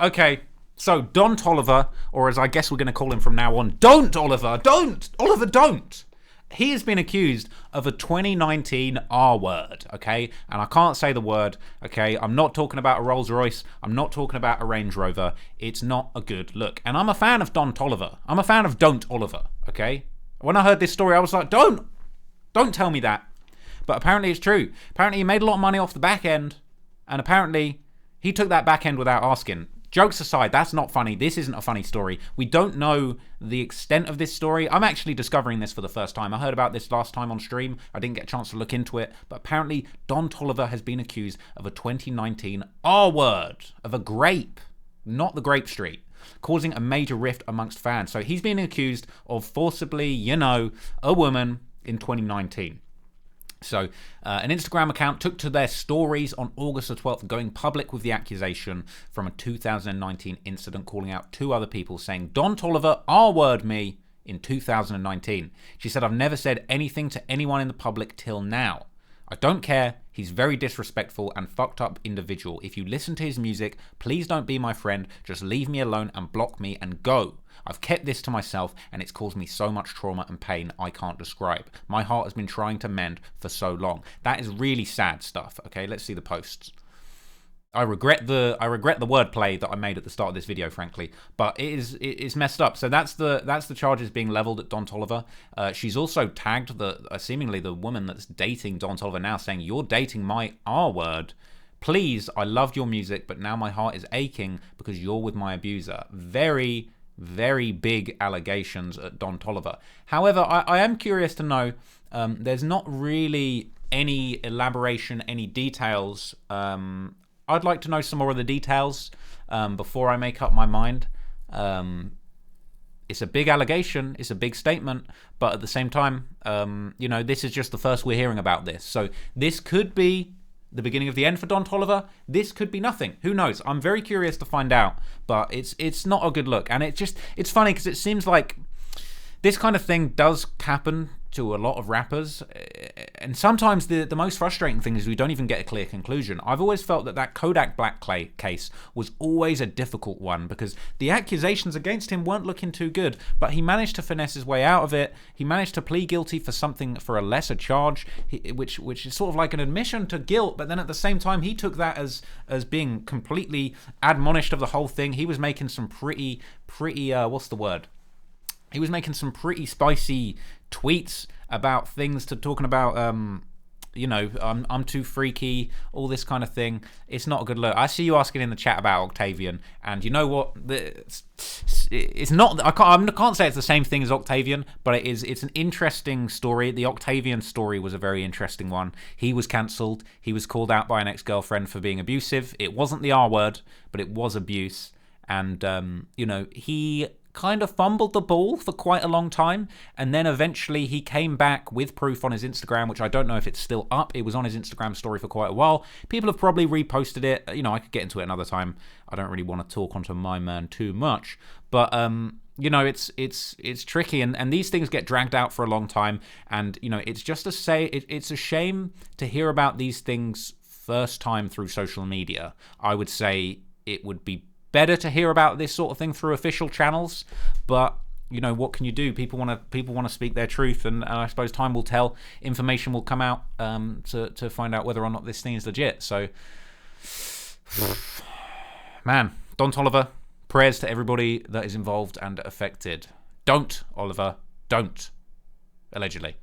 Okay, so Don Toliver, or as I guess we're going to call him from now on, Don't Oliver, don't! Oliver, don't! He has been accused of a 2019 R word, okay? And I can't say the word, okay? I'm not talking about a Rolls Royce. I'm not talking about a Range Rover. It's not a good look. And I'm a fan of Don Toliver. I'm a fan of Don't Oliver, okay? When I heard this story, I was like, don't tell me that. But apparently it's true. Apparently he made a lot of money off the back end, and apparently he took that back end without asking. Jokes aside, that's not funny. This isn't a funny story. We don't know the extent of this story. I'm actually discovering this for the first time. I heard about this last time on stream. I didn't get a chance to look into it. But apparently, Don Toliver has been accused of a 2019 R word, of a grape, not the grape street, causing a major rift amongst fans. So he's been accused of forcibly, a woman in 2019. So an Instagram account took to their stories on August the 12th, going public with the accusation from a 2019 incident, calling out two other people, saying, Don Toliver R-word me in 2019. She said, I've never said anything to anyone in the public till now. I don't care. He's very disrespectful and fucked up individual. If you listen to his music, please don't be my friend. Just leave me alone and block me and go. I've kept this to myself and it's caused me so much trauma and pain I can't describe. My heart has been trying to mend for so long. That is really sad stuff. Okay, let's see the posts. I regret the wordplay that I made at the start of this video, frankly, but it's messed up. So that's the charges being leveled at Don Toliver. She's also tagged seemingly the woman that's dating Don Toliver now, saying, "You're dating my R word. Please, I loved your music, but now my heart is aching because you're with my abuser." Very, very big allegations at Don Toliver. However, I am curious to know. There's not really any elaboration, any details. I'd like to know some more of the details before I make up my mind. It's a big allegation, it's a big statement, but at the same time, this is just the first we're hearing about this. So this could be the beginning of the end for Don Toliver. This could be nothing. Who knows? I'm very curious to find out, but it's not a good look. And it's funny because it seems like this kind of thing does happen to a lot of rappers, and sometimes the most frustrating thing is we don't even get a clear conclusion. I've always felt that Kodak Black case was always a difficult one because the accusations against him weren't looking too good, but he managed to finesse his way out of it. He managed to plead guilty for a lesser charge, which is sort of like an admission to guilt, but then at the same time he took that as being completely admonished of the whole thing. He was making some pretty what's the word? He was making some pretty spicy tweets about things talking about, I'm too freaky, all this kind of thing. It's not a good look. I see you asking in the chat about Octavian, and you know what? It's not. I can't say it's the same thing as Octavian, but it's an interesting story. The Octavian story was a very interesting one. He was cancelled. He was called out by an ex-girlfriend for being abusive. It wasn't the R word, but it was abuse, and he kind of fumbled the ball for quite a long time, and then eventually he came back with proof on his Instagram, which I don't know if it's still up. It was on his Instagram story for quite a while. People have probably reposted it. I could get into it another time. I don't really want to talk onto my man too much, but it's tricky, and these things get dragged out for a long time, and it's just it's a shame to hear about these things first time through social media. I would say it would be better to hear about this sort of thing through official channels, but what can you do? People want to speak their truth, and I suppose time will tell. Information will come out to find out whether or not this thing is legit. So, man, Don Toliver, prayers to everybody that is involved and affected. Don't, Oliver, don't. Allegedly.